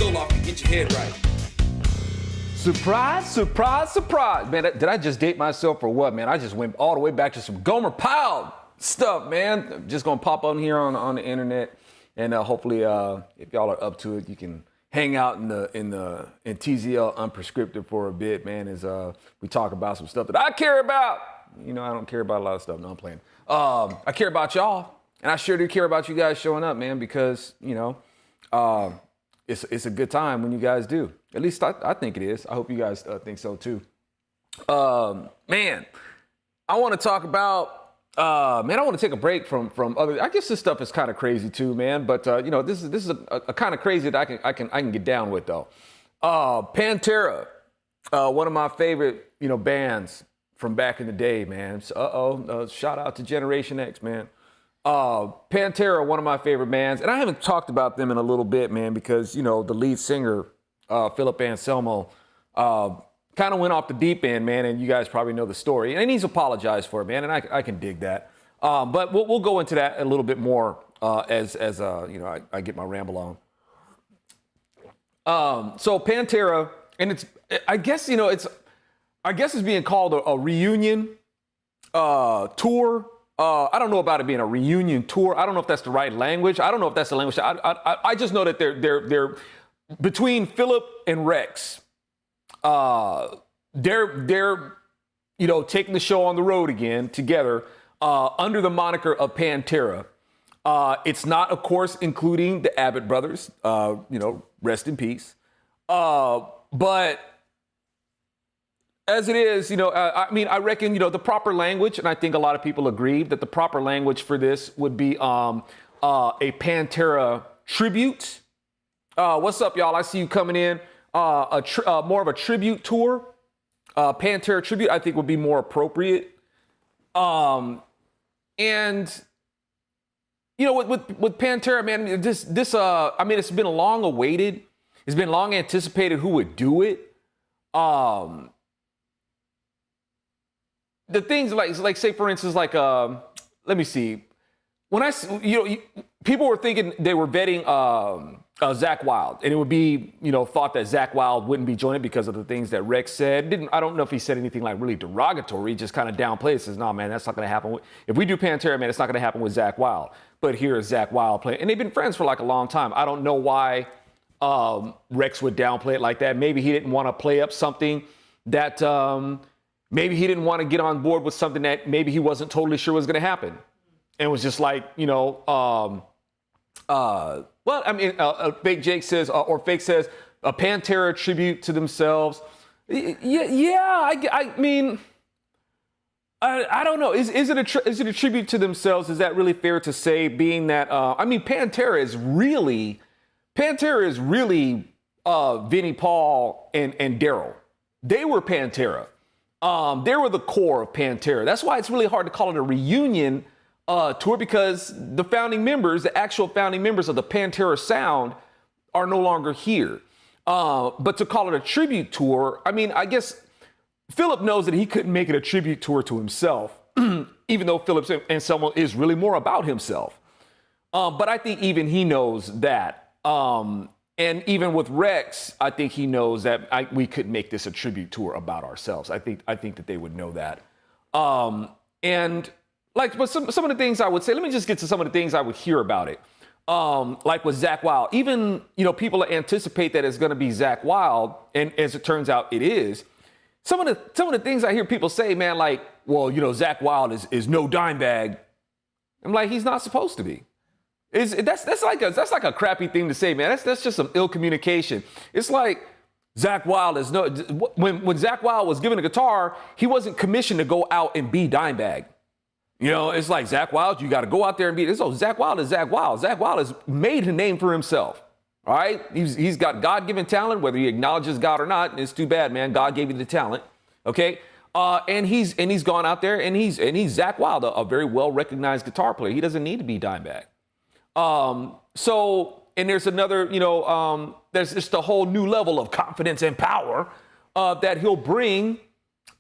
soul off and get your head right. Surprise, surprise, surprise. Man, did I just date myself or what, man? I just went all the way back to some Gomer Pyle stuff, man. Just gonna pop on here on the internet, and hopefully, if y'all are up to it, you can hang out in TZL Un-Prescripted for a bit, man. As we talk about some stuff that I care about. You know, I don't care about a lot of stuff. No, I'm playing. I care about y'all, and I sure do care about you guys showing up, man, because you know, it's a good time when you guys do. At least I think it is. I hope you guys think so too. Man, I want to talk about, I want to take a break from other. I guess this stuff is kind of crazy too, man. But you know, this is a kind of crazy that I can get down with though. Pantera, one of my favorite bands from back in the day, man. Shout out to Generation X, man. Pantera, one of my favorite bands, and I haven't talked about them in a little bit, man, because the lead singer, Philip Anselmo, kind of went off the deep end, man, and you guys probably know the story, and he's apologized for it, man, and I can dig that. But we'll go into that a little bit more as I get my ramble on. So Pantera, and I guess it's being called a reunion tour. I don't know about it being a reunion tour. I don't know if that's the right language. I don't know if that's the language. I just know that they're between Philip and Rex. They're taking the show on the road again together under the moniker of Pantera. It's not, of course, including the Abbott brothers. Rest in peace. But as it is, I reckon, the proper language, and I think a lot of people agree that the proper language for this would be a Pantera tribute. What's up, y'all? I see you coming in. More of a tribute tour. Pantera tribute, I think, would be more appropriate. And with Pantera, man, it's been long awaited. It's been long anticipated who would do it. The things like say for instance, let me see. When people were thinking they were vetting Zack Wilde, and it would be thought that Zack Wilde wouldn't be joining because of the things that Rex said. I don't know if he said anything like really derogatory. He just kind of downplayed it. Says, "No, man, that's not going to happen. If we do Pantera, man, it's not going to happen with Zack Wilde." But here is Zack Wilde playing, and they've been friends for like a long time. I don't know why Rex would downplay it like that. Maybe he didn't want to play up something that. Maybe he didn't want to get on board with something that maybe he wasn't totally sure was going to happen. And was just like, Fake Jake says, or Fake says, a Pantera tribute to themselves. I mean, I don't know. Is it a tribute to themselves? Is that really fair to say, being that, Pantera is really Vinnie Paul and Daryl. They were Pantera. They were the core of Pantera. That's why it's really hard to call it a reunion tour, because the actual founding members of the Pantera sound are no longer here. But to call it a tribute tour, I guess Philip knows that he couldn't make it a tribute tour to himself, even though Philip Anselmo is really more about himself. But I think even he knows that. And even with Rex, I think he knows that we could make this a tribute tour about ourselves. I think that they would know that. But some of the things I would say, let me just get to some of the things I would hear about it. Like with Zack Wilde, even, people anticipate that it's going to be Zack Wilde. And as it turns out, it is. Some of the things I hear people say, man, like, well, Zack Wilde is no dime bag. I'm like, he's not supposed to be. That's like a crappy thing to say, man. That's just some ill communication. It's like Zack Wilde is when Zack Wilde was given a guitar, he wasn't commissioned to go out and be Dimebag. It's like Zack Wilde, you got to go out there and be this. Oh, Zack Wilde is Zack Wilde. Zack Wilde has made a name for himself. All right, he's got God-given talent, whether he acknowledges God or not. It's too bad, man. God gave you the talent. Okay. And he's gone out there and he's Zack Wilde, a very well recognized guitar player. He doesn't need to be Dimebag. And there's another, there's just a whole new level of confidence and power that he'll bring,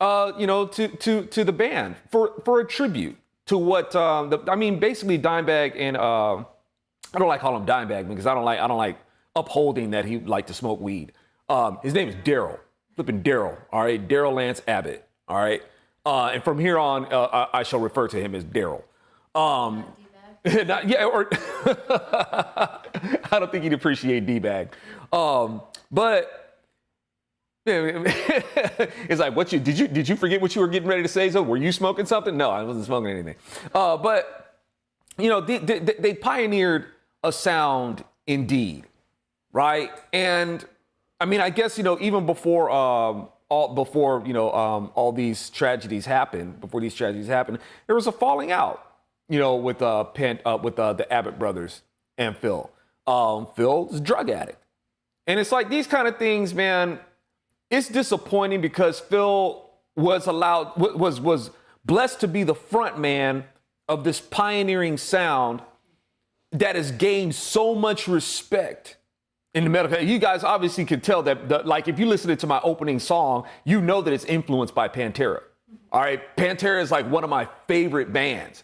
to the band for a tribute to what, basically Dimebag and, I don't like calling him Dimebag because I don't like upholding that he liked to smoke weed. His name is Daryl, flipping Daryl. All right, Daryl Lance Abbott. All right, and from here on, I shall refer to him as Daryl. Yeah, or I don't think he'd appreciate D-bag. But it's like, did you forget what you were getting ready to say? So were you smoking something? No, I wasn't smoking anything. But you know, they pioneered a sound indeed, right? And I mean, I guess, you know, even before all these tragedies happened, there was a falling out, you know, with the Abbott brothers and Phil. Phil's a drug addict. And it's like these kind of things, man, it's disappointing because Phil was blessed to be the front man of this pioneering sound that has gained so much respect in the metal. You guys obviously can tell that, like, if you listen to my opening song, you know that it's influenced by Pantera. All right, Pantera is like one of my favorite bands.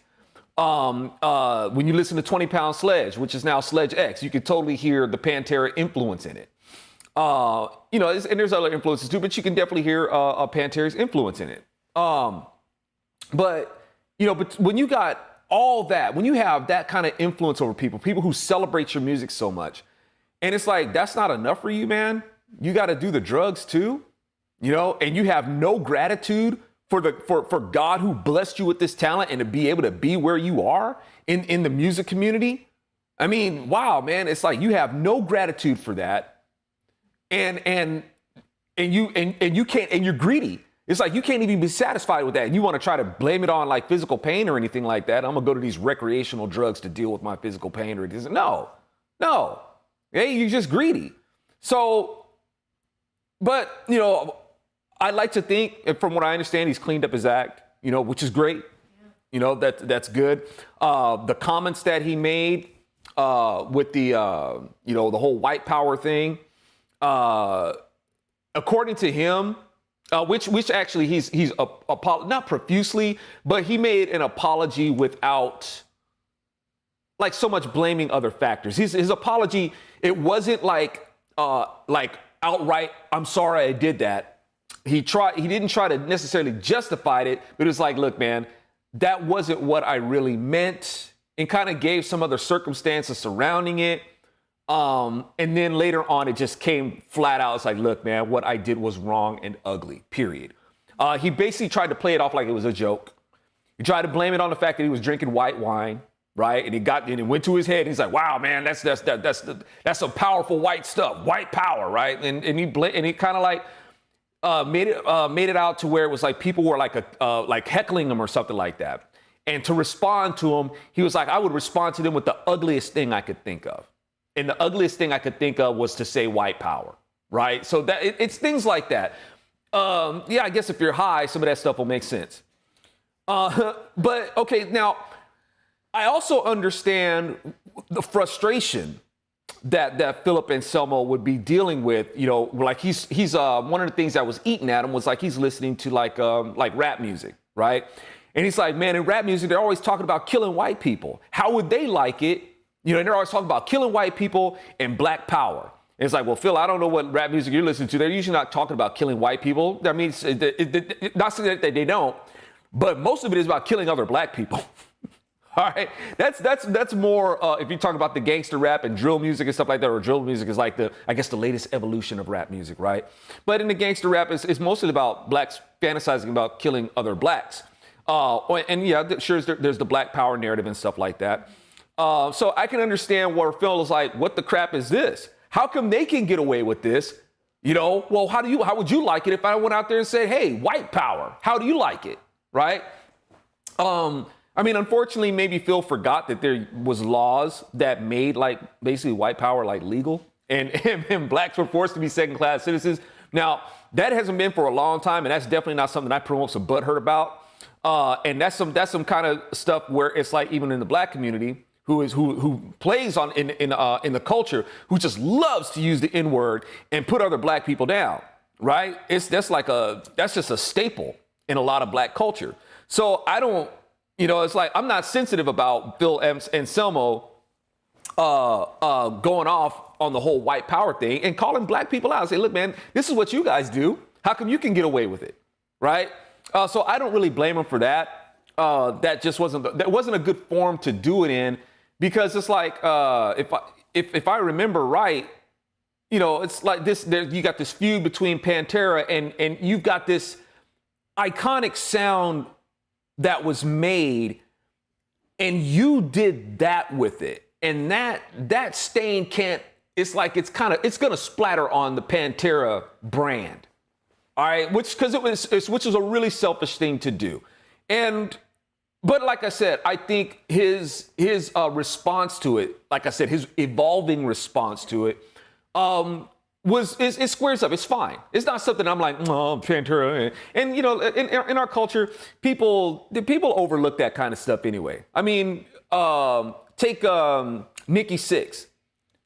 When you listen to 20 Pound Sledge, which is now Sledge X, you can totally hear the Pantera influence in it. You know, and there's other influences too, but you can definitely hear Pantera's influence in it. But you know, but when you got all that, when you have that kind of influence over people who celebrate your music so much, and it's like, that's not enough for you, man. You got to do the drugs too, you know, and you have no gratitude for God who blessed you with this talent and to be able to be where you are in the music community. I mean, wow, man, it's like you have no gratitude for that. And you can't, and you're greedy. It's like you can't even be satisfied with that. And you want to try to blame it on like physical pain or anything like that. I'm gonna go to these recreational drugs to deal with my physical pain or this. No. Hey, you're just greedy. So, but you know, I like to think, and from what I understand, he's cleaned up his act, you know, which is great. Yeah. You know, that's good. The comments that he made with the, you know, the whole white power thing, according to him, which actually he's not profusely, but he made an apology without like so much blaming other factors. His apology, it wasn't like outright, I'm sorry I did that. He didn't try to necessarily justify it, but it's like, look, man, that wasn't what I really meant, and kind of gave some other circumstances surrounding it. And then later on, it just came flat out. It's like, look, man, what I did was wrong and ugly, period. He basically tried to play it off like it was a joke. He tried to blame it on the fact that he was drinking white wine, right? And it went to his head. He's like, wow, man, that's some powerful white stuff, white power, right? And he kind of like made it out to where it was like people were like heckling him or something like that. And to respond to him, he was like, I would respond to them with the ugliest thing I could think of. And the ugliest thing I could think of was to say white power, right? So that it's things like that. Yeah, I guess if you're high, some of that stuff will make sense. But okay, now I also understand the frustration that Philip Anselmo would be dealing with. You know, like he's one of the things that was eating at him was like he's listening to like rap music, right? And he's like, man, in rap music, they're always talking about killing white people. How would they like it? You know, and they're always talking about killing white people and black power. And it's like, well, Phil, I don't know what rap music you're listening to. They're usually not talking about killing white people. I mean, not saying that they don't, but most of it is about killing other black people. All right, that's more if you talk about the gangster rap and drill music and stuff like that, or drill music is like the latest evolution of rap music, right? But in the gangster rap, it's mostly about blacks fantasizing about killing other blacks. And yeah, sure, there's the black power narrative and stuff like that. So I can understand where Phil is like, what the crap is this? How come they can get away with this? You know, well, how would you like it if I went out there and said, hey, white power, how do you like it? Right? I mean, unfortunately, maybe Phil forgot that there was laws that made like basically white power like legal, and blacks were forced to be second-class citizens. Now, that hasn't been for a long time, and that's definitely not something I promote some butthurt about. And that's some kind of stuff where it's like even in the black community, who plays on in the culture, who just loves to use the N-word and put other black people down, right? That's just a staple in a lot of black culture. So I don't, you know, it's like I'm not sensitive about Phil Anselmo going off on the whole white power thing and calling black people out. Say, look, man, this is what you guys do. How come you can get away with it, right? So I don't really blame him for that. That just wasn't a good form to do it in, because it's like if I remember right, you know, it's like this. You got this feud between Pantera and you've got this iconic sound that was made, and you did that with it. And that stain can't, it's like it's gonna splatter on the Pantera brand. All right, which was a really selfish thing to do. But like I said, I think his response to it, like I said, his evolving response to it, it squares up. It's fine. It's not something I'm like, oh, Pantera. And you know, in our culture, people overlook that kind of stuff anyway. I mean, take Nikki Sixx.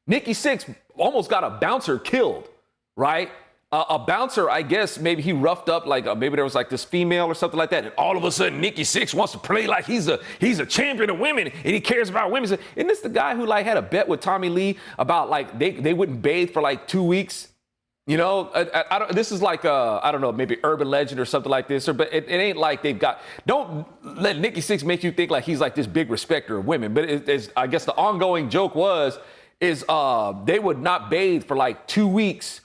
Nikki Sixx almost got a bouncer killed, right? A bouncer, I guess, maybe he roughed up, like maybe there was like this female or something like that, and all of a sudden Nikki Sixx wants to play like he's a champion of women and he cares about women. Isn't this the guy who like had a bet with Tommy Lee about like they wouldn't bathe for like 2 weeks? You know, this is like I don't know, maybe urban legend or something like this, but it ain't like they've got. Don't let Nikki Sixx make you think like he's like this big respecter of women. But I guess the ongoing joke is they would not bathe for like 2 weeks.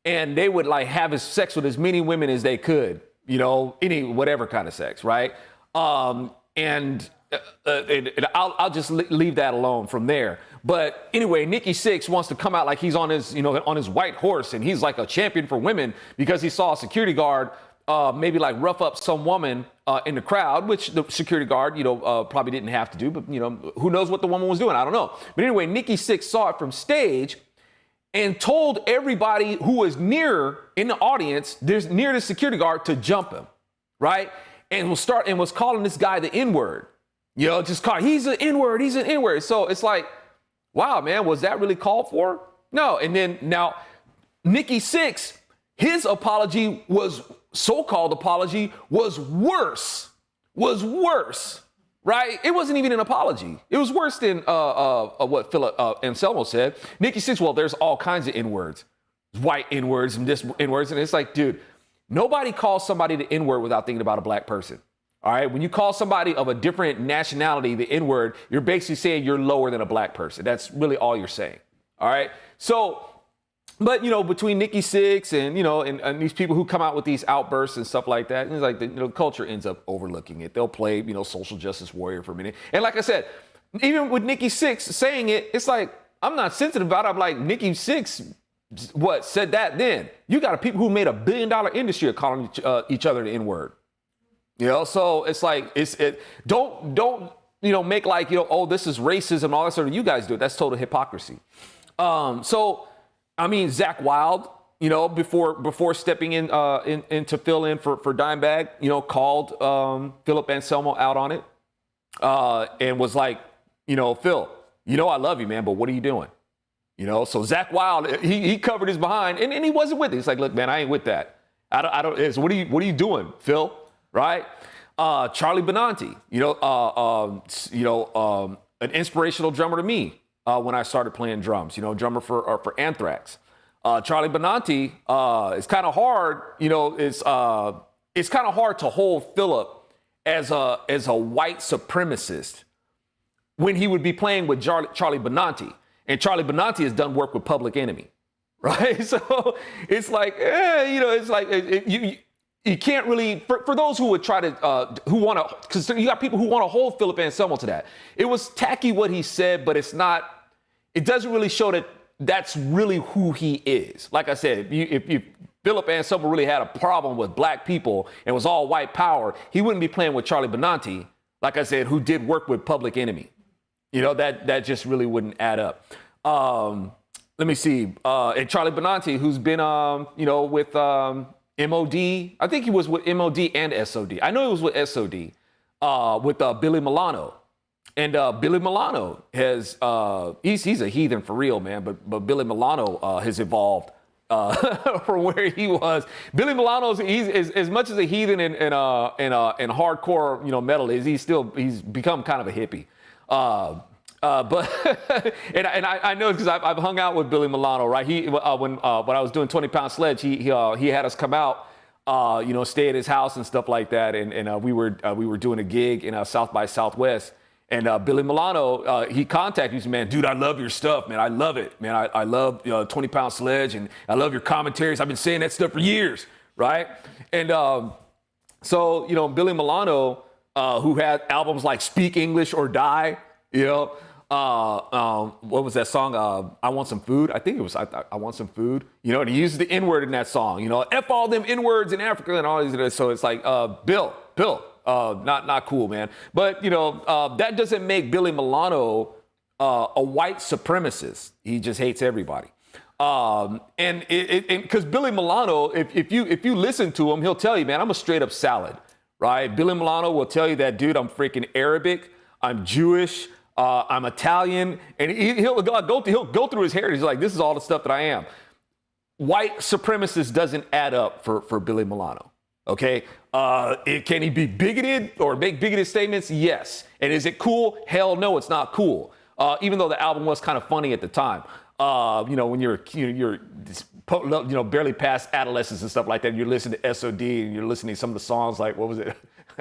And they would like have sex with as many women as they could, you know, whatever kind of sex, right? I'll just leave that alone from there. But anyway, Nikki Sixx wants to come out like he's on his white horse, and he's like a champion for women because he saw a security guard maybe like rough up some woman in the crowd, which the security guard, probably didn't have to do, but who knows what the woman was doing? I don't know. But anyway, Nikki Sixx saw it from stage and told everybody who was near in the audience, near the security guard, to jump him, right? And was calling this guy the N-word. He's an N-word, he's an N-word. So it's like, wow, man, was that really called for? No. And then now Nikki Sixx, his so-called apology was worse, right? It wasn't even an apology. It was worse than what Anselmo said. Nikki Sixx, well, there's all kinds of N-words, white N-words and this N-words. And it's like, dude, nobody calls somebody the N-word without thinking about a black person. All right. When you call somebody of a different nationality the N-word, you're basically saying you're lower than a black person. That's really all you're saying. All right. So, but, between Nikki Sixx and these people who come out with these outbursts and stuff like that, it's like the culture ends up overlooking it. They'll play, social justice warrior for a minute. And like I said, even with Nikki Sixx saying it, it's like, I'm not sensitive about it. I'm like, Nikki Sixx, said that then? You got people who made $1 billion industry of calling each other the N-word. So it's like, don't make like, oh, this is racism, all that sort of, you guys do it. That's total hypocrisy. Zack Wilde, before stepping in to fill in for Dimebag, called Philip Anselmo out on it and was like, Phil, I love you, man, but what are you doing? So Zack Wilde, he covered his behind and he wasn't with it. He's like, look, man, I ain't with that. I don't. So what are you doing, Phil? Right? Charlie Benante, an inspirational drummer to me. When I started playing drums, drummer for Anthrax. Charlie Benante, it's kind of hard, it's kind of hard to hold Philip as a white supremacist when he would be playing with Charlie Benante. And Charlie Benante has done work with Public Enemy, right? So it's like, you can't really, for those who would try to, because you got people who want to hold Philip Anselmo to that. It was tacky what he said, but it doesn't really show that that's really who he is. Like I said, if Philip Anselmo really had a problem with black people and was all white power, he wouldn't be playing with Charlie Benante, like I said, who did work with Public Enemy. That just really wouldn't add up. Let me see. And Charlie Benante, who's been, with M.O.D. I think he was with M.O.D. and S.O.D. I know he was with S.O.D. With Billy Milano. And Billy Milano has, he's a heathen for real, man. But Billy Milano has evolved from where he was. Billy Milano's, he's as much as a heathen and hardcore, metal is, he's become kind of a hippie. But and I know because I've hung out with Billy Milano, right? He when I was doing 20 Pound Sledge, he had us come out, stay at his house and stuff like that, and we were doing a gig in South by Southwest, and Billy Milano he contacted me, he said, man, dude, I love your stuff, man, I love it, man, I love 20 Pound Sledge, and I love your commentaries. I've been saying that stuff for years, right? And so Billy Milano, who had albums like Speak English or Die, what was that song? I Want Some Food. I think it was I Want Some Food. And he used the N-word in that song. F all them N-words in Africa and all these. So it's like, Bill, not cool, man. But that doesn't make Billy Milano a white supremacist. He just hates everybody. And because Billy Milano, if you listen to him, he'll tell you, man, I'm a straight up salad, right? Billy Milano will tell you that, dude, I'm freaking Arabic, I'm Jewish. I'm Italian, and he'll go through his heritage. He's like, this is all the stuff that I am. White supremacist doesn't add up for Billy Milano. Okay, can he be bigoted or make bigoted statements? Yes. And is it cool? Hell no, it's not cool. Even though the album was kind of funny at the time. When you're barely past adolescence and stuff like that, and you're listening to S.O.D. and you're listening to some of the songs like, what was it?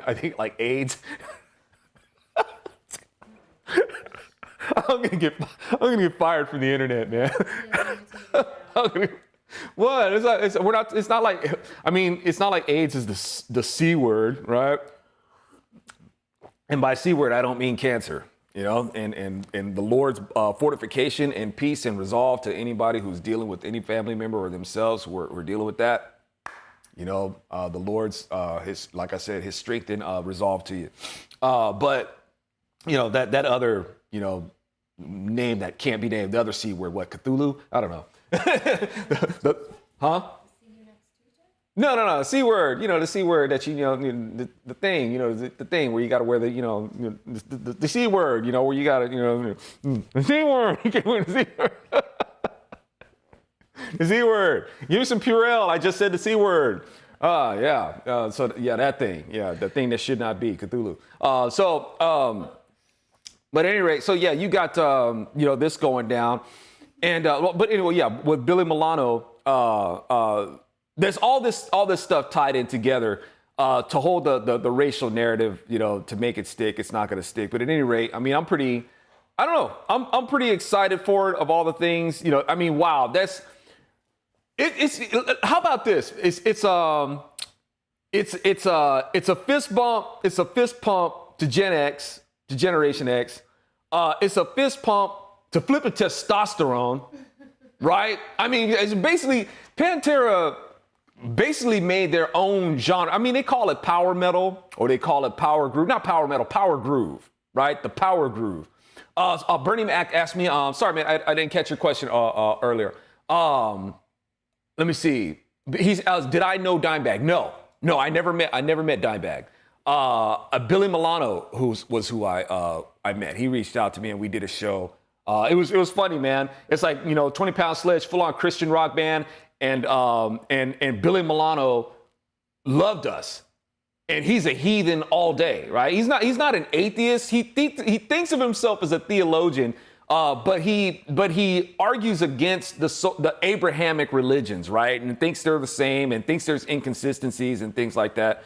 I think like AIDS. I'm gonna get fired from the internet, man. What? It's not like AIDS is the C word, right? And by C word, I don't mean cancer, and the Lord's fortification and peace and resolve to anybody who's dealing with any family member or themselves who are dealing with that. The Lord's like I said, his strength and resolve to you. But that other, name that can't be named, the other C word, what, Cthulhu? I don't know. Huh? No, C word, the C word that the thing, the thing where you got to wear the C word, where you got to, the C word, you can't wear the C word. The C word. Give me some Purell. I just said the C word. Yeah. That thing. Yeah, the thing that should not be Cthulhu. But at any rate, so yeah, you got this going down, and but anyway, yeah, with Billy Milano, there's all this stuff tied in together to hold the racial narrative, to make it stick. It's not going to stick, but at any rate, I mean, I'm pretty excited for it. Of all the things, wow, that's it's. How about this? It's a fist bump. It's a fist pump to Gen X. To Generation X. It's a fist pump to flip a testosterone, right? I mean, it's basically, Pantera basically made their own genre. I mean, they call it power metal, or they call it power groove. Not power metal, power groove, right? The power groove. Bernie Mac asked me, sorry, man, I didn't catch your question earlier. Let me see. Did I know Dimebag? No, I never met Dimebag. Billy Milano, was who I met. He reached out to me and we did a show. It was funny, man. It's like 20 Pound Sledge, full on Christian rock band, and Billy Milano loved us, and he's a heathen all day, right? He's not an atheist. He thinks of himself as a theologian, but he argues against the Abrahamic religions, right? And thinks they're the same, and thinks there's inconsistencies and things like that.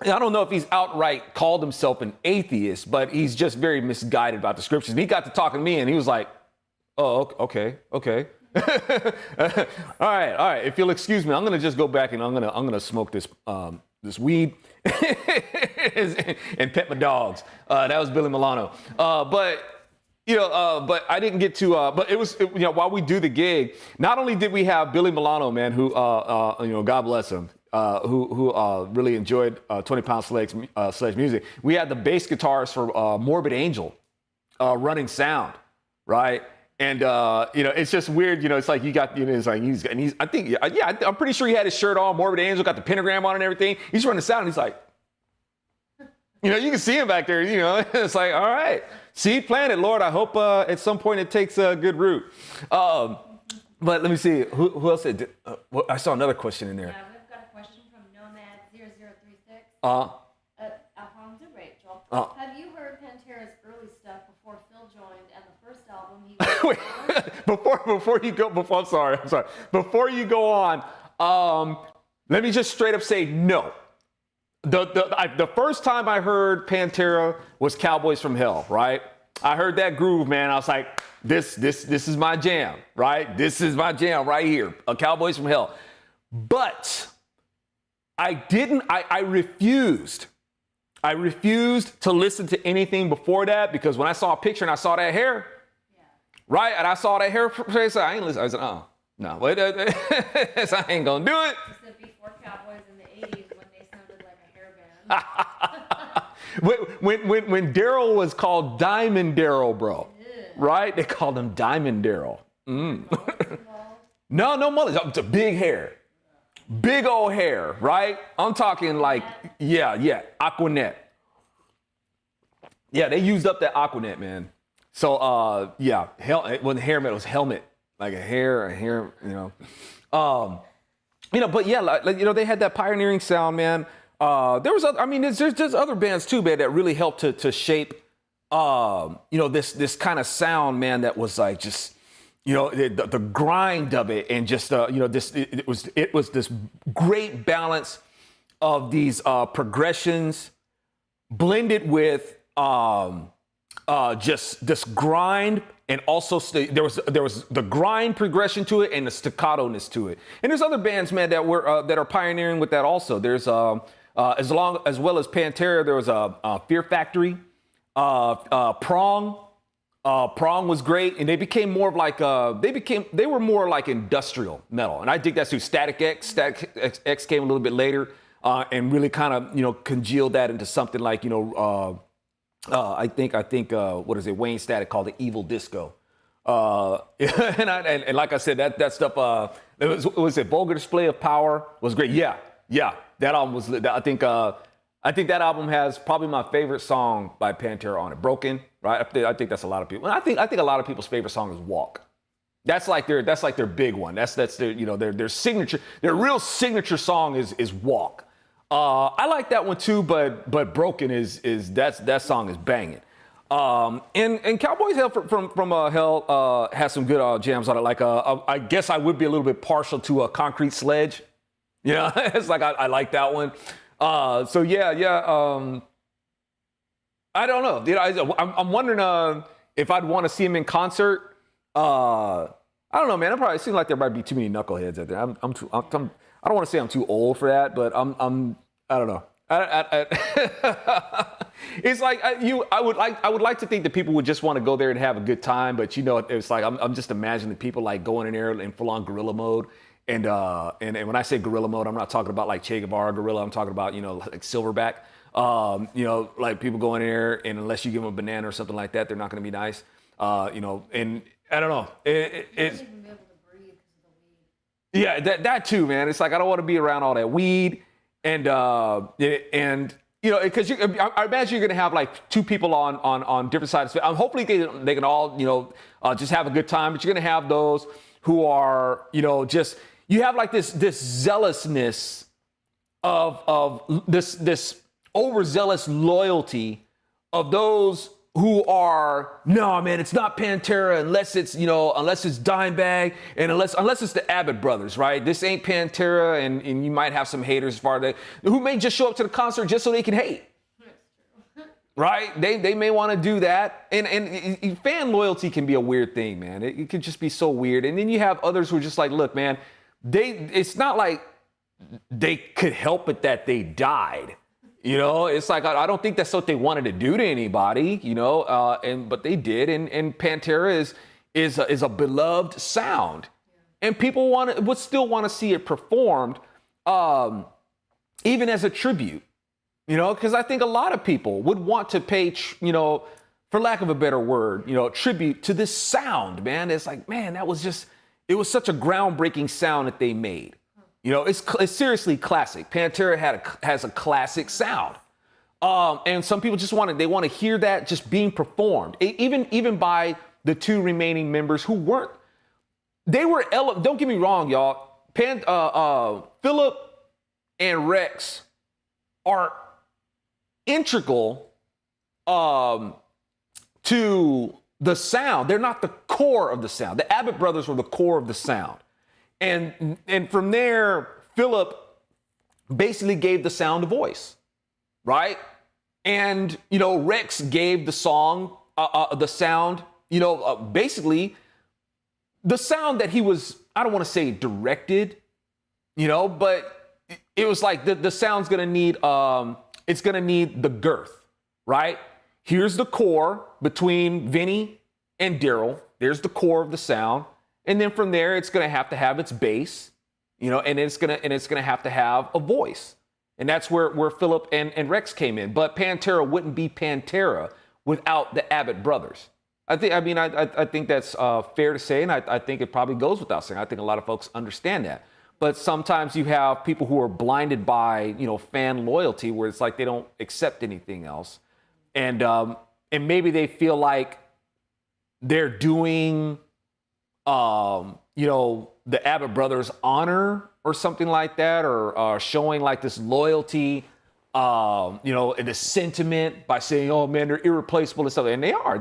I don't know if he's outright called himself an atheist, but he's just very misguided about the scriptures. And he got to talking to me and he was like, oh, okay. All right. If you'll excuse me, I'm going to just go back and I'm going to smoke this weed and pet my dogs. That was Billy Milano. But I didn't get to, but it was, while we do the gig, not only did we have Billy Milano, man, who, God bless him, who really enjoyed 20 Pound Sledge music. We had the bass guitarist for Morbid Angel running sound, right? And it's just weird, it's like you got, it's like I'm pretty sure he had his shirt on, Morbid Angel, got the pentagram on and everything. He's running sound, and he's like, you can see him back there, it's like, all right, seed planted, Lord. I hope at some point it takes a good root. But let me see, who else did? I saw another question in there. Alfonso Rachel, have you heard Pantera's early stuff wait, before you go, I'm sorry. Before you go on, let me just straight up say no. The first time I heard Pantera was Cowboys from Hell, right? I heard that groove, man. I was like, this is my jam, right? This is my jam right here, a Cowboys from Hell. But I refused to listen to anything before that because when I saw a picture and I saw that hair, right? And I saw that hair face, I ain't listening. I said, oh, no, wait, I ain't gonna do it. It's the before Cowboys in the 80s when they sounded like a hair band. when Daryl was called Diamond Daryl, bro, right? They called him Diamond Daryl. No mullet. It's a big hair. Big old hair, right? I'm talking like, yeah, Aquanet. Yeah, they used up that Aquanet, man. So, when the hair metal was helmet, like a hair, but yeah, they had that pioneering sound, man. There's just other bands too, man, that really helped to shape, this kind of sound, man, that was like just, the grind of it, and just it was this great balance of these progressions blended with just this grind, and also there was the grind progression to it and the staccato-ness to it. And there's other bands, man, that are pioneering with that also. There's as well as Pantera, there was a Fear Factory, Prong. Prong was great, and they became more of like they were more like industrial metal, and I think that's who Static X came a little bit later, and really kind of congealed that into something like I think what is it, Wayne Static called it Evil Disco, and like I said, that stuff it was a Vulgar Display of Power was great. Yeah, that album was, I think that album has probably my favorite song by Pantera on it, Broken, right? I think that's a lot of people. I think a lot of people's favorite song is Walk. That's like their big one. That's their their signature, their real signature song is Walk. I like that one too, but Broken is that song is banging. And Cowboys from Hell has some good jams on it. Like I guess I would be a little bit partial to a Concrete Sledge. It's like I like that one. So yeah. I don't know. I'm wondering if I'd want to see him in concert. I don't know, man. It probably seems like there might be too many knuckleheads out there. I don't want to say I'm too old for that, but I don't know. It's like I would like to think that people would just want to go there and have a good time, but it's like I'm just imagining people like going in there in full on gorilla mode. And when I say gorilla mode, I'm not talking about like Che Guevara gorilla. I'm talking about like Silverback. Like people going in there, and unless you give them a banana or something like that, they're not going to be nice. And I don't know. It's Even be able to breathe because of the weed. yeah, that too, man. It's like I don't want to be around all that weed, and because I imagine you're going to have like two people on different sides. Hopefully they can all just have a good time, but you're going to have those who are just. You have like this zealousness of this overzealous loyalty of those who are, no, man, it's not Pantera unless it's Dimebag, and unless it's the Abbott brothers, right? This ain't Pantera, and you might have some haters as far as that, who may just show up to the concert just so they can hate. Right? They may want to do that. And fan loyalty can be a weird thing, man. It could just be so weird. And then you have others who are just like, look, man, it's not like they could help it that they died. It's like, I don't think that's what they wanted to do to anybody, but they did. And Pantera is a beloved sound. And people would still want to see it performed, even as a tribute. Because I think a lot of people would want to pay, for lack of a better word, tribute to this sound, man. It's like, man, it was such a groundbreaking sound that they made. It's seriously classic. Pantera has a classic sound. And some people just want to hear that just being performed, even by the two remaining members who weren't. They were, don't get me wrong, y'all. Philip and Rex are integral to the sound. They're not the core of the sound. The Abbott brothers were the core of the sound. And from there, Philip basically gave the sound a voice, right? And, Rex gave the song, the sound, basically the sound that he was, I don't want to say directed, but it was like the sound's going to need, it's going to need the girth, right? Here's the core between Vinny and Daryl. There's the core of the sound. And then from there, it's going to have its bass, and it's going to have a voice. And that's where Philip and Rex came in. But Pantera wouldn't be Pantera without the Abbott brothers. I think that's fair to say, and I think it probably goes without saying. I think a lot of folks understand that. But sometimes you have people who are blinded by, fan loyalty, where it's like they don't accept anything else. And maybe they feel like they're doing, the Abbott brothers honor or something like that, or showing like this loyalty, and the sentiment by saying, oh man, they're irreplaceable and stuff. And they are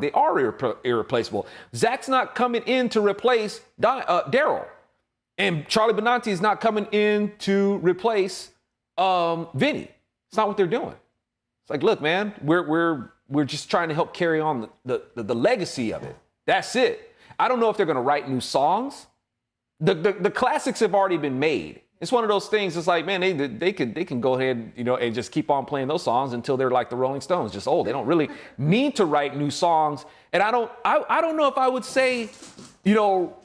irreplaceable. Zack's not coming in to replace Daryl, and Charlie Benante is not coming in to replace Vinny. It's not what they're doing. It's like, look, man, we're just trying to help carry on the legacy of it. That's it. I don't know if they're going to write new songs. The classics have already been made. It's one of those things. It's like, man, they can go ahead, and just keep on playing those songs until they're like the Rolling Stones, just old. They don't really need to write new songs. And I don't know if I would say,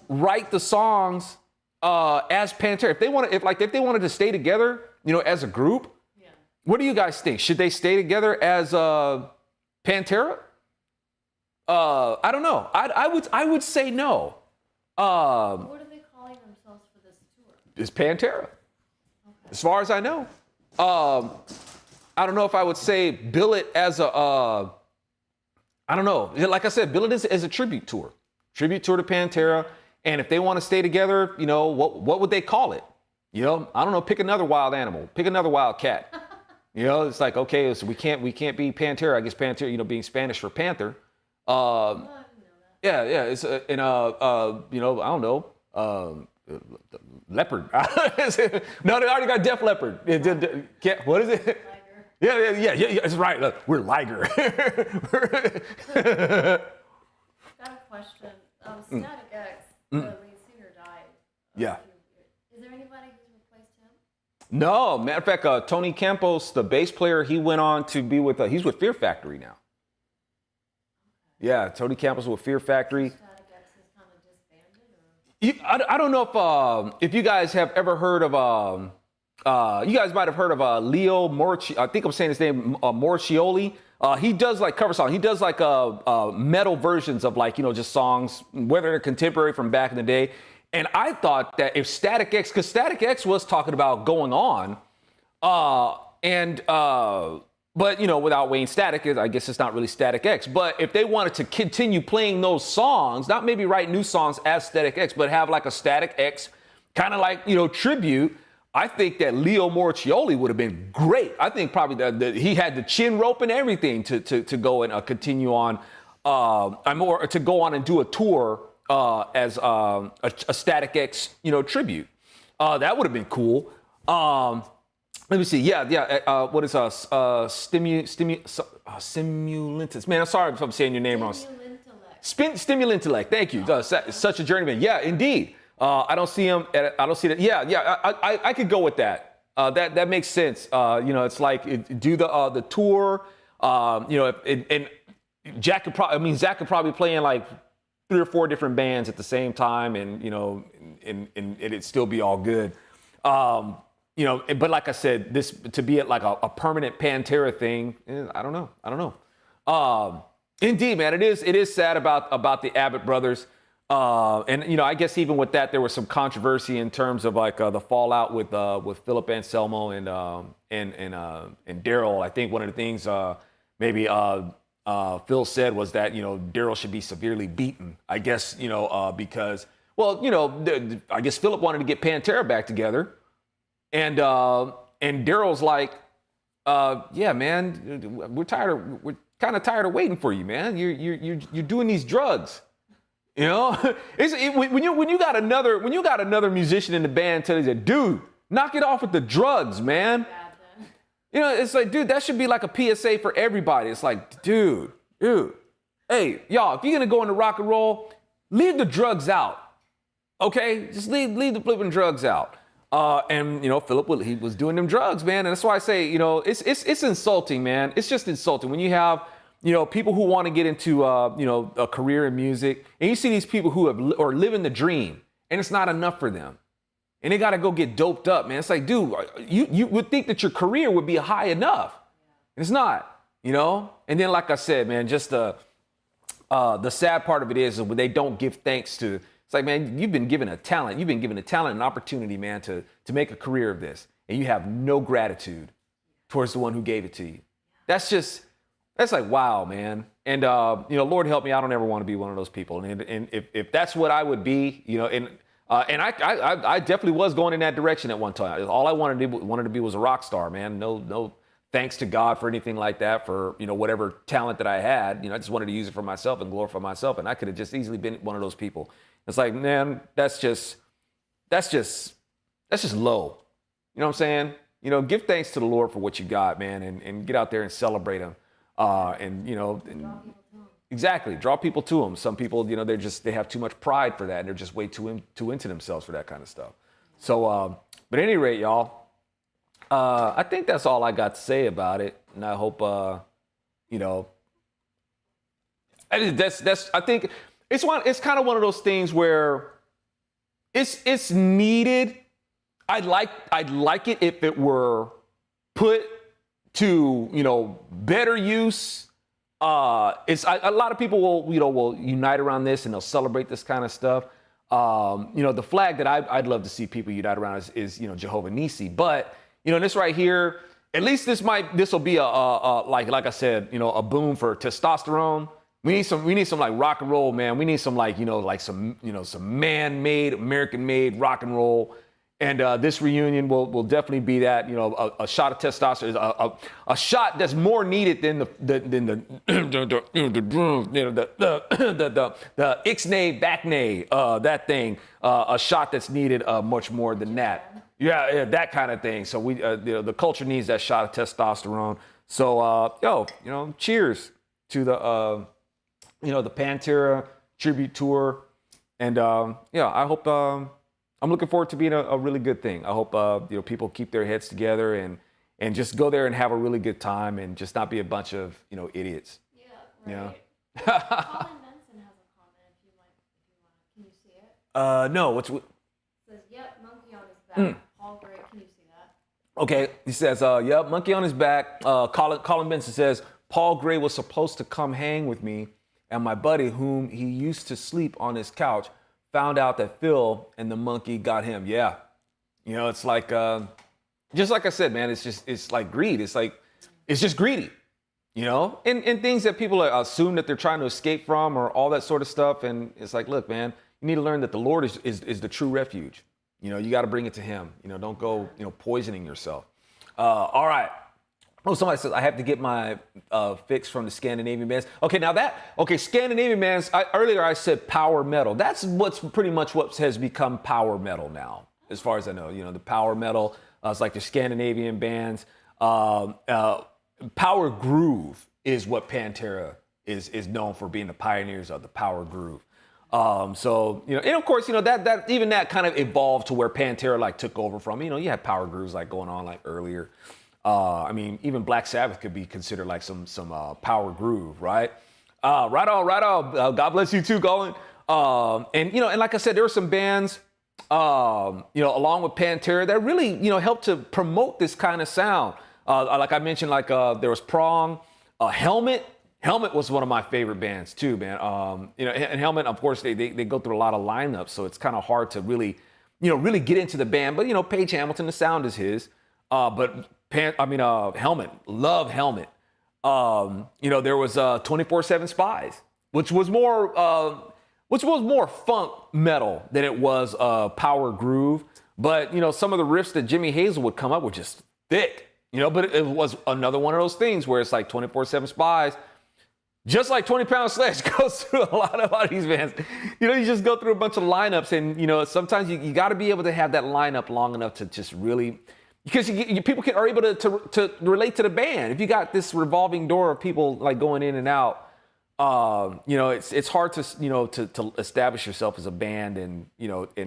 write the songs as Pantera. If they wanted to stay together, as a group, yeah. What do you guys think? Should they stay together as Pantera? I don't know. I would say no. What are they calling themselves for this tour? It's Pantera. Okay. As far as I know. I don't know if I would say bill it as I don't know. Like I said, bill it as a tribute tour. Tribute tour to Pantera. And if they want to stay together, what would they call it? I don't know. Pick another wild animal. Pick another wild cat. It's like, okay, so we can't be Pantera. I guess Pantera, being Spanish for panther. Yeah. It's I don't know. Leopard. No, they already got Def Leppard. What is it? Liger. Yeah. It's right. Look, we're Liger. Got a question. Static X, the lead singer, died. Yeah. Is there anybody who's replaced him? No, matter of fact, Tony Campos, the bass player, he went on to be with. He's with Fear Factory now. Yeah, Tony Campos with Fear Factory. Static X is kind of disbanded, or? I don't know if you guys have ever heard of you guys might have heard of Leo Morci. I think I'm saying his name, Morcioli. He does like cover songs. He does like metal versions of like just songs, whether they're contemporary from back in the day. And I thought that if Static X, because Static X was talking about going on, but without Wayne Static, I guess it's not really Static X. But if they wanted to continue playing those songs, not maybe write new songs as Static X, but have like a Static X kind of like tribute, I think that Leo Morcioli would have been great. I think probably he had the chin rope and everything to go and continue on, or to go on and do a tour as a Static X tribute. That would have been cool. Let me see. Yeah. What is Stimulantis? Man, I'm sorry if I'm saying your name wrong. Stimulantellect. Thank you. Such a journeyman. Yeah, indeed. I don't see him. I don't see that. Yeah. I could go with that. That makes sense. It's like do the tour. And Jack could probably. Zach could probably play in like 3 or 4 different bands at the same time, and and it'd still be all good. But like I said, this to be at like a permanent Pantera thing, I don't know. Indeed, man, it is sad about the Abbott brothers. And I guess even with that, there was some controversy in terms of like the fallout with Philip Anselmo and Daryl. I think one of the things maybe Phil said was that Daryl should be severely beaten. I guess because I guess Philip wanted to get Pantera back together. And Daryl's like, Yeah, man, we're kind of tired of waiting for you, man. You're doing these drugs. You know, when you got another musician in the band telling you, dude, knock it off with the drugs, man. You know, it's like, dude, that should be like a PSA for everybody. It's like, dude, hey, y'all, if you're gonna go into rock and roll, leave the drugs out, okay? Just leave the flipping drugs out. And you know, Philip, he was doing them drugs, man, and that's why I say, you know, it's insulting, man. It's just insulting when you have, you know, people who want to get into, you know, a career in music, and you see these people who are living the dream, and it's not enough for them, and they got to go get doped up, man. It's like, dude, you would think that your career would be high enough, and it's not, you know. And then, like I said, man, just the sad part of it is when they don't give thanks to. It's like, man, you've been given a talent, an opportunity, man, to make a career of this, and you have no gratitude towards the one who gave it to you. That's like, wow, man. And, you know, Lord help me, I don't ever want to be one of those people. And if that's what I would be, you know, and I definitely was going in that direction at one time. All I wanted to be was a rock star, man. No thanks to God for anything like that, for, you know, whatever talent that I had. You know, I just wanted to use it for myself and glorify myself. And I could have just easily been one of those people. It's like, man, that's just low. You know what I'm saying? You know, give thanks to the Lord for what you got, man, and get out there and celebrate him. And you know, exactly, draw people to them. Some people, you know, they have too much pride for that, and they're just way too into themselves for that kind of stuff. So, but at any rate, y'all, I think that's all I got to say about it, and I hope, you know, I think it's kind of one of those things where it's needed. I'd like it if it were put to, you know, better use. A lot of people will unite around this and they'll celebrate this kind of stuff. You know, the flag that I'd love to see people unite around is you know, Jehovah Nissi. But you know, this right here, at least this will be a like I said, you know, a boom for testosterone. We need some like rock and roll, man. We need some like, you know, like some man-made, American-made rock and roll. And this reunion will definitely be that, you know, a shot of testosterone, a shot that's more needed than the ixnay backnay, that thing, a shot that's needed much more than that. Yeah, that kind of thing. So we, you know, the culture needs that shot of testosterone. So, you know, cheers to the, you know, the Pantera tribute tour. And yeah, I hope. I'm looking forward to being a really good thing. I hope you know, people keep their heads together and just go there and have a really good time and just not be a bunch of, you know, idiots. Yeah, right. You know? Colin Benson has a comment if you want. Can you see it? No. What's it says, yep, monkey on his back. Paul Gray, can you see that? Okay. He says, yep, monkey on his back. Colin Benson says, Paul Gray was supposed to come hang with me, and my buddy, whom he used to sleep on his couch, found out that Phil and the monkey got him. Yeah. You know, it's like, just like I said, man, it's like greed. It's just greedy, you know, and things that people assume that they're trying to escape from or all that sort of stuff. And it's like, look, man, you need to learn that the Lord is the true refuge. You know, you got to bring it to him. You know, don't go, you know, poisoning yourself. All right. Oh, somebody says, I have to get my fix from the Scandinavian bands. Okay, Scandinavian bands, earlier I said power metal. That's pretty much what has become power metal now, as far as I know. You know, the power metal, it's like the Scandinavian bands. Power groove is what Pantera is known for, being the pioneers of the power groove. So, you know, and of course, you know, that even that kind of evolved to where Pantera like took over from. You know, you had power grooves like going on like earlier. I mean, even Black Sabbath could be considered like some power groove, right? Right on. God bless you too, Colin. And you know, and like I said, there were some bands, you know, along with Pantera that really, you know, helped to promote this kind of sound. Like I mentioned, like there was Prong, Helmet. Helmet was one of my favorite bands too, man. You know, and Helmet, of course, they go through a lot of lineups, so it's kind of hard to really, you know, really get into the band. But you know, Page Hamilton, the sound is his. But Helmet, love Helmet. You know, there was 24/7 Spies, which was more funk metal than it was power groove. But you know, some of the riffs that Jimmy Hazel would come up with just thick. But it was another one of those things where it's like 24/7 Spies, just like 20-Pound Sledge goes through a lot of these bands. You just go through a bunch of lineups, and sometimes you got to be able to have that lineup long enough to just really, because people are able to relate to the band. If you got this revolving door of people like going in and out, it's hard to establish yourself as a band and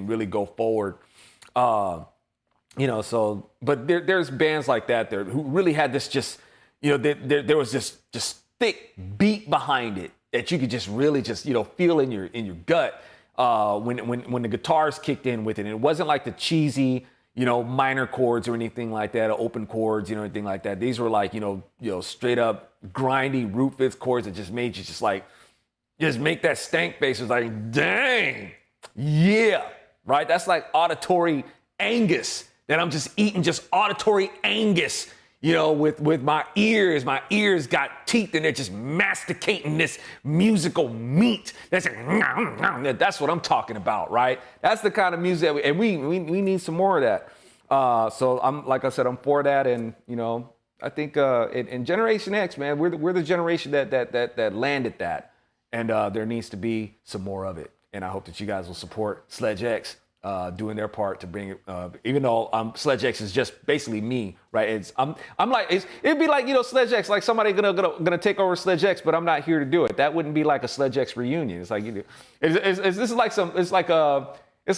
really go forward. But there's bands like that there who really had this there was this just thick beat behind it that you could just really feel in your gut when the guitars kicked in with it. And it wasn't like the cheesy minor chords or anything like that, or open chords, anything like that. These were like straight up grindy root fifth chords that just made you just make that stank face. It was like, dang, yeah, right. That's like auditory Angus. That I'm just eating just auditory Angus, with my ears. My ears got teeth and they're just masticating this musical meat. That's what I'm talking about, right? That's the kind of music and we need some more of that. So like I said, I'm for that. And, I think in Generation X, man, we're the generation that landed that. And there needs to be some more of it. And I hope that you guys will support Sledge X. Doing their part to bring it, even though Sledge X is just basically me, right? It'd be like Sledge X, like somebody gonna take over Sledge X, but I'm not here to do it. That wouldn't be like a Sledge X reunion. It's like it's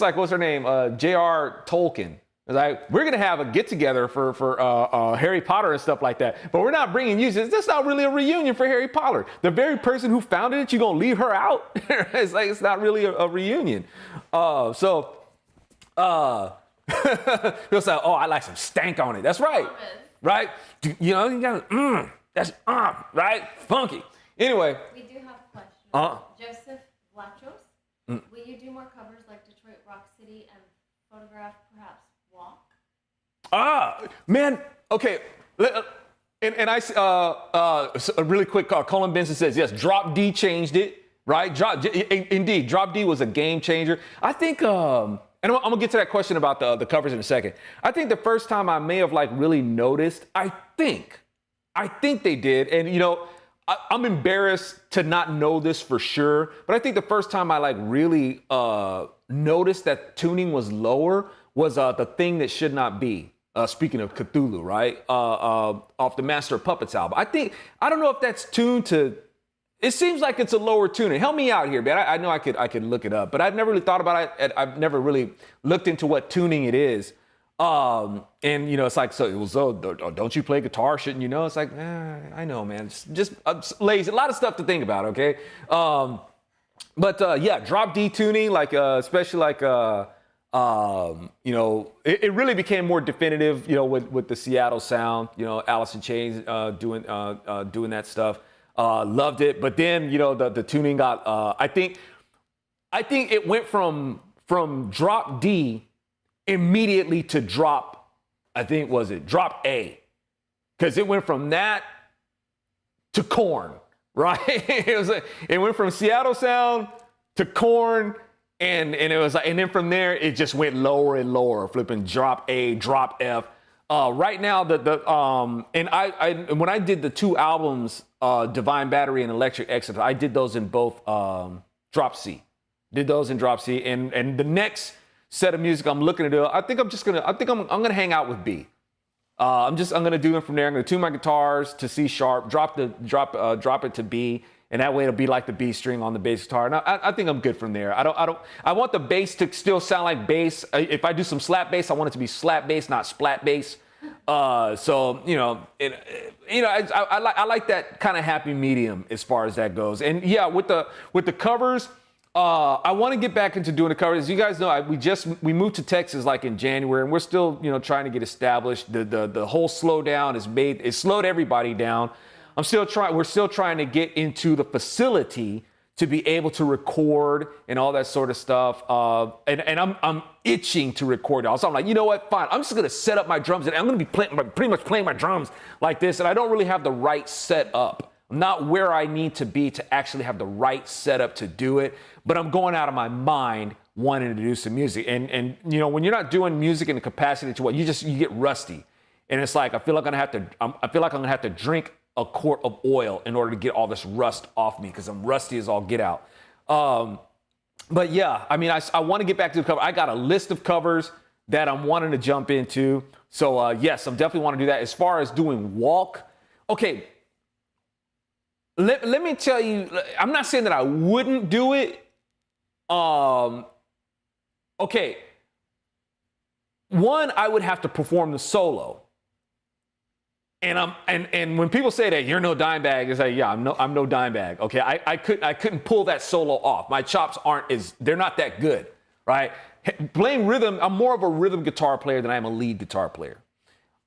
like what's her name, J.R. Tolkien. It's like we're gonna have a get together for Harry Potter and stuff like that, but we're not bringing you. That's not really a reunion for Harry Potter. The very person who founded it, you gonna leave her out? It's like it's not really a reunion. He'll say, "Oh, I like some stank on it." That's right, right? You got that's right, funky. Anyway, we do have a question. Joseph Blachos, will you do more covers like Detroit Rock City and Photograph, perhaps Walk? Man, okay. And I really quick. Colin Benson says yes. Drop D changed it, right? Indeed, Drop D was a game changer. I think. And I'm gonna get to that question about the covers in a second. I think the first time I may have really noticed, I think they did. And I'm embarrassed to not know this for sure, but I think the first time I really noticed that tuning was lower was the Thing That Should Not Be. Speaking of Cthulhu, right? Off the Master of Puppets album. I don't know if that's tuned to. It seems like it's a lower tuning. Help me out here, man. I know I could look it up, but I've never really thought about it. I've never really looked into what tuning it is. And it's like, so it was, don't you play guitar? Shouldn't you know? It's like, I know, man. It's just lazy. A lot of stuff to think about. Okay. But yeah, Drop D tuning, especially it really became more definitive, with the Seattle sound, Alice in Chains, doing that stuff. Loved it, but then the tuning got. I think it went from Drop D immediately to Drop. I think Drop A, because it went from that to Korn, right? It went from Seattle sound to Korn, and it was and then from there it just went lower and lower, flipping Drop A, Drop F. Right now, when I did the two albums, Divine Battery and Electric Exodus, I did those in both Drop C. Did those in Drop C, and the next set of music I'm looking to do, I'm gonna hang out with B. I'm gonna do them from there. I'm gonna tune my guitars to C sharp, drop it to B, and that way it'll be like the B string on the bass guitar. And I think I'm good from there. I want the bass to still sound like bass. If I do some slap bass, I want it to be slap bass, not splat bass. I like that kind of happy medium as far as that goes. And yeah, with the covers, I want to get back into doing the covers. As you guys know, we moved to Texas in January, and we're still trying to get established. The whole slowdown it slowed everybody down. We're still trying to get into the facility to be able to record and all that sort of stuff. And I'm itching to record. Also, I'm like, you know what? Fine. I'm just gonna set up my drums, and I'm gonna be pretty much playing my drums like this. And I don't really have the right setup. I'm not where I need to be to actually have the right setup to do it. But I'm going out of my mind wanting to do some music. And when you're not doing music in the capacity to you get rusty. And it's like, I feel like I'm gonna have to drink a quart of oil in order to get all this rust off me because I'm rusty as all get out. But yeah, I mean, I want to get back to the cover. I got a list of covers that I'm wanting to jump into. So yes, I definitely want to do that. As far as doing walk, okay, let me tell you, I'm not saying that I wouldn't do it. Okay, one, I would have to perform the solo. And when people say that you're no dime bag, it's like, yeah, I'm no dime bag. Okay, I couldn't pull that solo off. My chops they're not that good, right? Playing rhythm, I'm more of a rhythm guitar player than I am a lead guitar player.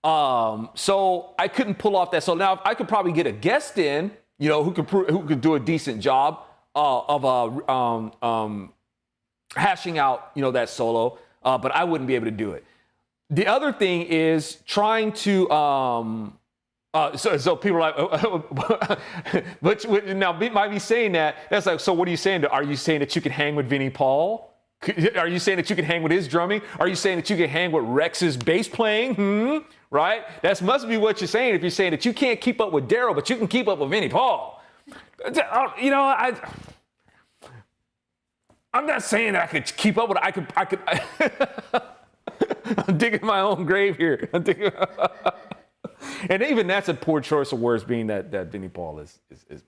So I couldn't pull off that. So now I could probably get a guest in, who could do a decent job of hashing out, that solo, but I wouldn't be able to do it. The other thing is trying to so people are like, but now might be saying that. That's like, so what are you saying? Are you saying that you can hang with Vinnie Paul? Are you saying that you can hang with his drumming? Are you saying that you can hang with Rex's bass playing? Right? That must be what you're saying if you're saying that you can't keep up with Daryl, but you can keep up with Vinnie Paul. I'm not saying that I could keep up with it. I could. I'm digging my own grave here. And even that's a poor choice of words, being that Vinnie Paul is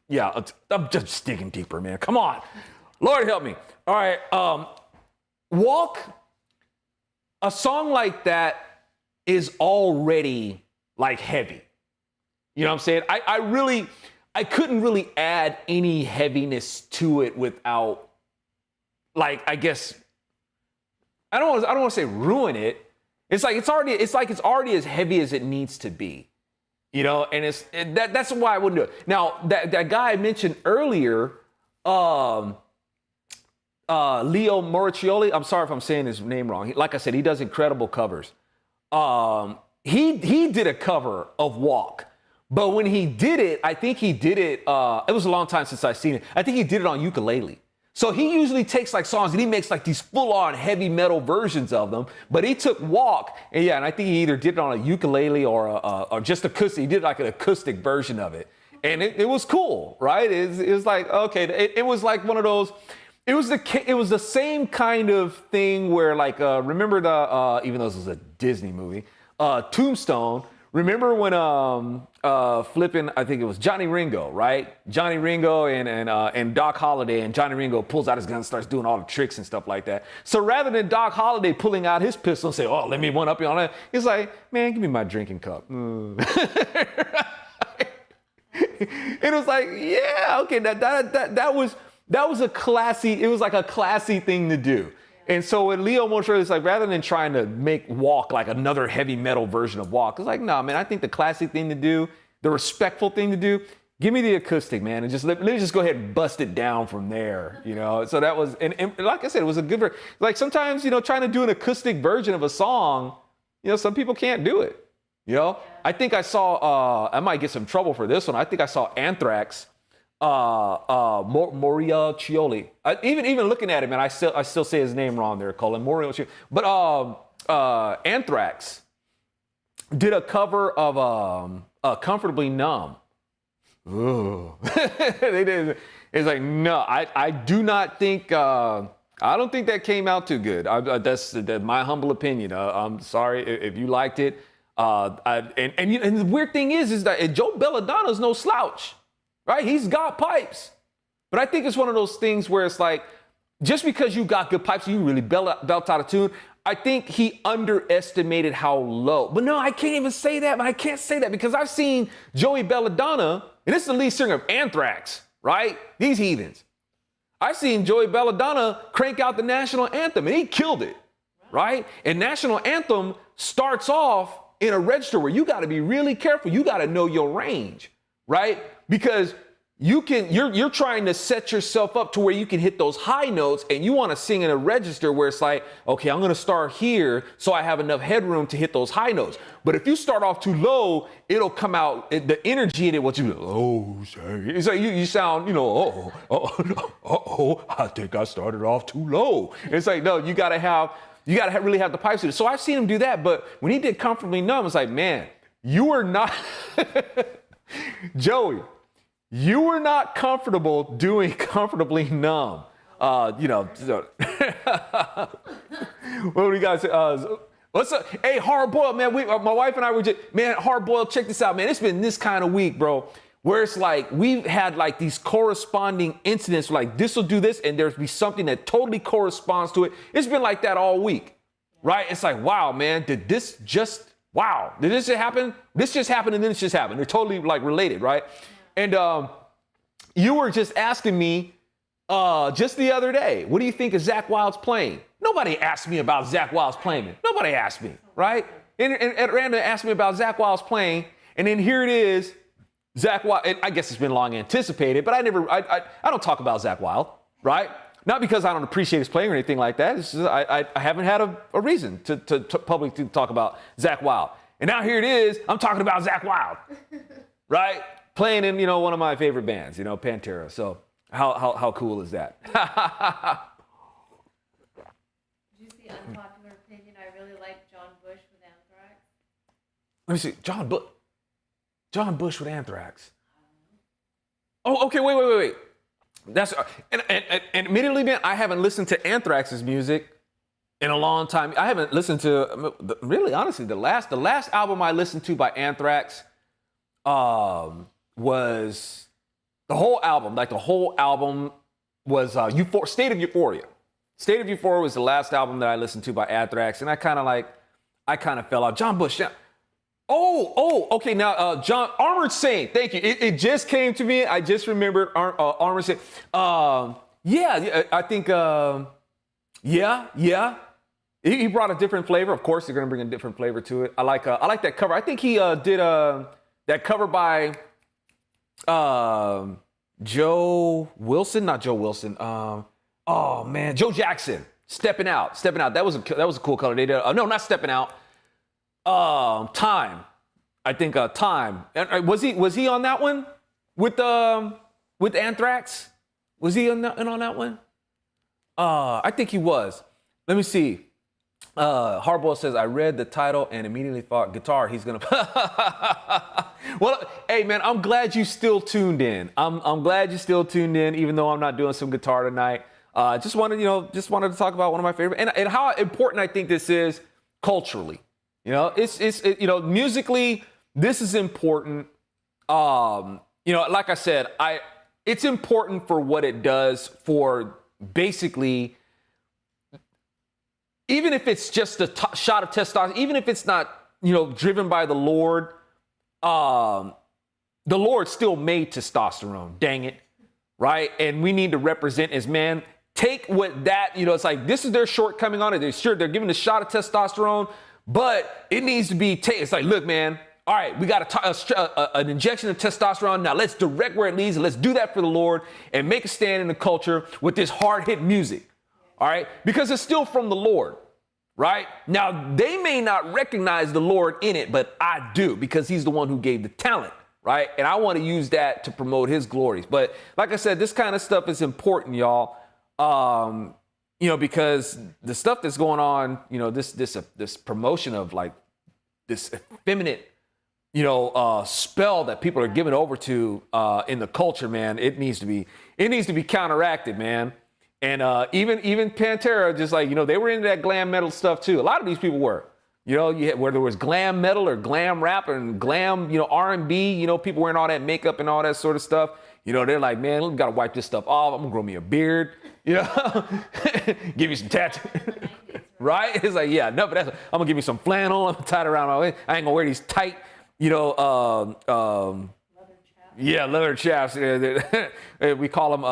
yeah. I'm just digging deeper, man. Come on, Lord help me. All right, walk. A song like that is already like heavy. You know what I'm saying? I couldn't really add any heaviness to it without, like, I guess, I don't want to say ruin it. It's like it's already as heavy as it needs to be, and that's why I wouldn't do it. Now that guy I mentioned earlier, Leo Moriccioli, I'm sorry if I'm saying his name wrong. Like I said, he does incredible covers. He did a cover of Walk, but when he did it, I think he did it. It was a long time since I've seen it. I think he did it on ukulele. So he usually takes like songs and he makes like these full-on heavy metal versions of them. But he took Walk, and I think he either did it on a ukulele or just acoustic. He did like an acoustic version of it, and it was cool, right? It was like, okay, it was like one of those. It was the same kind of thing where, like, remember even though this was a Disney movie, Tombstone. Remember when flipping, I think it was Johnny Ringo, right? Johnny Ringo and Doc Holliday, and Johnny Ringo pulls out his gun and starts doing all the tricks and stuff like that. So rather than Doc Holliday pulling out his pistol and say, "Oh, let me one up you on that," he's like, "Man, give me my drinking cup." It was like, yeah, okay, that was a classy. It was like a classy thing to do. And so with Leo Moriccioli, it's like, rather than trying to make Walk like another heavy metal version of Walk, it's like, no, man, I think the classy thing to do, the respectful thing to do, give me the acoustic, man, and just let me just go ahead and bust it down from there, So that was, and like I said, it was a good, like sometimes, trying to do an acoustic version of a song, some people can't do it, I think I saw, I might get some trouble for this one. I think I saw Anthrax, Moriccioli. Even looking at him, and I still say his name wrong there, Colin Moriccioli. But Anthrax did a cover of Comfortably Numb. Ooh. They did. It's like, no, I do not think. I don't think that came out too good. That's my humble opinion. I'm sorry if you liked it. And the weird thing is that Joe Belladonna's no slouch. Right? He's got pipes. But I think it's one of those things where it's like, just because you got good pipes, you really belt out of tune. I think he underestimated how low. But no, I can't even say that. But I can't say that because I've seen Joey Belladonna, and this is the lead singer of Anthrax, right? These heathens. I've seen Joey Belladonna crank out the national anthem, and he killed it, right? And national anthem starts off in a register where you got to be really careful. You got to know your range, right? Because you're trying to set yourself up to where you can hit those high notes, and you want to sing in a register where it's like, okay, I'm going to start here so I have enough headroom to hit those high notes. But if you start off too low, it'll come out, the energy in it, what you, oh, sorry. It's like you sound, I think I started off too low. It's like, no, you got to really have the pipes in it. So I've seen him do that, but when he did Comfortably Numb, it's like, man, you were not, Joey, you were not comfortable doing Comfortably Numb. So, what do you guys say? What's up? Hey, Hard Boiled, man. My wife and I were just, man, Hard Boiled, check this out, man. It's been this kind of week, bro, where it's like we've had like these corresponding incidents, like this will do this, and there'll be something that totally corresponds to it. It's been like that all week, right? It's like, wow, man, did this just happen? This just happened, and then it's just happened. They're totally like related, right? And you were just asking me just the other day, what do you think of Zack Wilde's playing? Nobody asked me about Zack Wilde's playing. Nobody asked me, right? And Randa asked me about Zack Wilde's playing, and then here it is, Zack Wilde. And I guess it's been long anticipated, but I don't talk about Zack Wilde, right? Not because I don't appreciate his playing or anything like that. It's just, I haven't had a reason to publicly talk about Zack Wilde. And now here it is, I'm talking about Zack Wilde, right? Playing in, one of my favorite bands, Pantera. So how cool is that? Did you see unpopular opinion? I really like John Bush with Anthrax. Let me see. John Bush with Anthrax. Oh, okay. Wait. That's and admittedly, man, I haven't listened to Anthrax's music in a long time. I haven't listened to, really, honestly, the last album I listened to by Anthrax was the whole album. Like the whole album was State of Euphoria. State of Euphoria was the last album that I listened to by Anthrax, and I kind of fell out. John Bush. Okay. Now, John Armored Saint. Thank you. It just came to me. I just remembered Armored Saint. I think. Yeah. He brought a different flavor. Of course, they're gonna bring a different flavor to it. I like that cover. I think he did that cover by Joe Wilson. Not Joe Wilson. Joe Jackson. Stepping Out. That was a cool color. They did. No, not Stepping Out. Time. I think Time. Was he on that one with Anthrax? Was he on that one? I think he was. Let me see. Hardball says, I read the title and immediately thought, guitar, he's gonna. Well, hey man, I'm glad you still tuned in. I'm glad you still tuned in, even though I'm not doing some guitar tonight. Just wanted to talk about one of my favorite and how important I think this is culturally. It's musically, this is important. Like I said, it's important for what it does for basically, even if it's just a shot of testosterone, even if it's not, driven by the Lord, the Lord still made testosterone, dang it, right? And we need to represent as man. Take what that, it's like, this is their shortcoming on it. They're giving a shot of testosterone, but it needs to be taken. It's like, look, man, all right, we got an injection of testosterone. Now let's direct where it leads. And let's do that for the Lord and make a stand in the culture with this hard hit music. All right, because it's still from the Lord, right? Now, they may not recognize the Lord in it, but I do, because he's the one who gave the talent, right? And I want to use that to promote his glories. But like I said, this kind of stuff is important, y'all. Because the stuff that's going on, this promotion of like this effeminate, spell that people are given over to in the culture, man, it needs to be counteracted, man. And even Pantera, just like, they were into that glam metal stuff too. A lot of these people were, whether it was glam metal or glam rap and glam, R&B, people wearing all that makeup and all that sort of stuff. They're like, man, we got to wipe this stuff off. I'm going to grow me a beard, give you some tattoos, right? It's like, yeah, no, but I'm going to give me some flannel. I'm going to tie it around my waist. I ain't going to wear these tight, leather chaps. Yeah, leather chaps. We call them,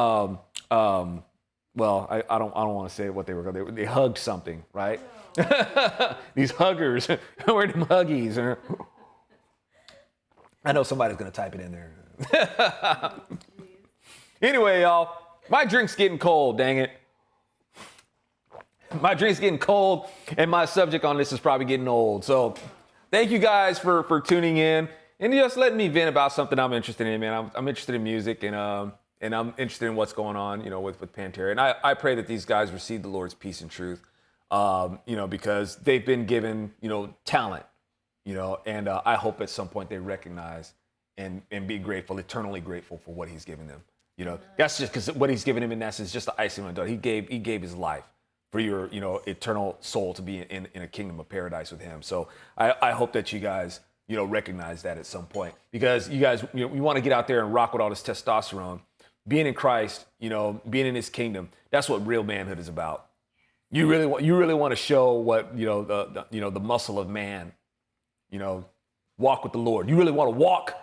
well, I don't want to say what they were. They hugged something, right? Oh. These huggers, we're them huggies. I know somebody's gonna type it in there. Anyway, y'all, my drink's getting cold. Dang it, my drink's getting cold, and my subject on this is probably getting old. So, thank you guys for tuning in and just letting me vent about something I'm interested in, man. I'm interested in music and I'm interested in what's going on, with Pantera. And I pray that these guys receive the Lord's peace and truth, because they've been given, talent, you know, and I hope at some point they recognize and be grateful, eternally grateful for what he's given them. You know, that's just because what he's given him in essence is just the icing on the donut. He gave his life for your, you know, eternal soul to be in a kingdom of paradise with him. So I hope that you guys, you know, recognize that at some point, because you guys, you know, you want to get out there and rock with all this testosterone. Being in Christ, you know, being in his kingdom, that's what real manhood is about. You really want to show what, you know, the muscle of man, you know, walk with the Lord. You really want to walk.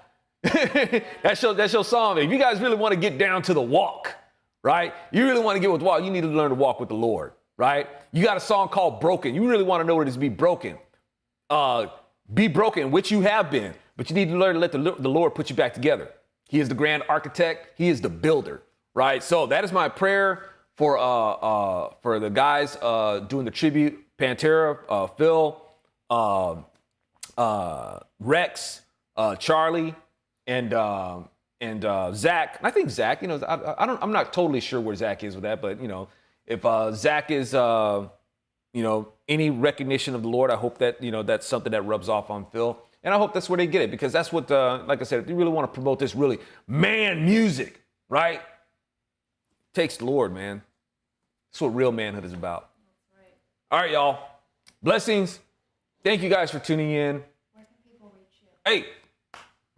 That's your song. If you guys really want to get down to the walk, right? You really want to get with the walk, you need to learn to walk with the Lord, right? You got a song called Broken. You really want to know what it is to be broken. Be broken, which you have been, but you need to learn to let the Lord put you back together. He is the grand architect. He is the builder, right? So that is my prayer for the guys doing the tribute: Pantera, Phil, Rex, Charlie, and Zach. And I think Zach, you know, I'm not totally sure where Zach is with that, but you know, if Zach is, you know, any recognition of the Lord, I hope that, you know, that's something that rubs off on Phil. And I hope that's where they get it, because that's what, like I said, if you really want to promote this really man music, right? It takes the Lord, man. That's what real manhood is about. That's right. All right, y'all. Blessings. Thank you guys for tuning in. Where can people reach you? Hey,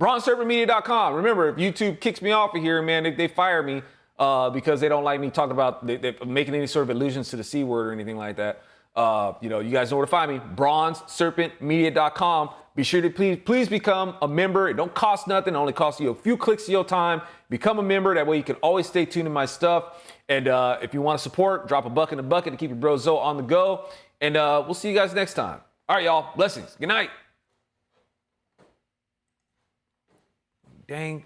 bronzeserpentmedia.com. Remember, if YouTube kicks me off of here, man, they fire me because they don't like me talking about they're making any sort of allusions to the C word or anything like that. You know, you guys know where to find me. bronzeserpentmedia.com. Be sure to please become a member. It don't cost nothing. It only costs you a few clicks of your time. Become a member. That way you can always stay tuned to my stuff. And if you want to support, drop a buck in the bucket to keep your bro Zoe on the go. And we'll see you guys next time. All right, y'all. Blessings. Good night. Dang.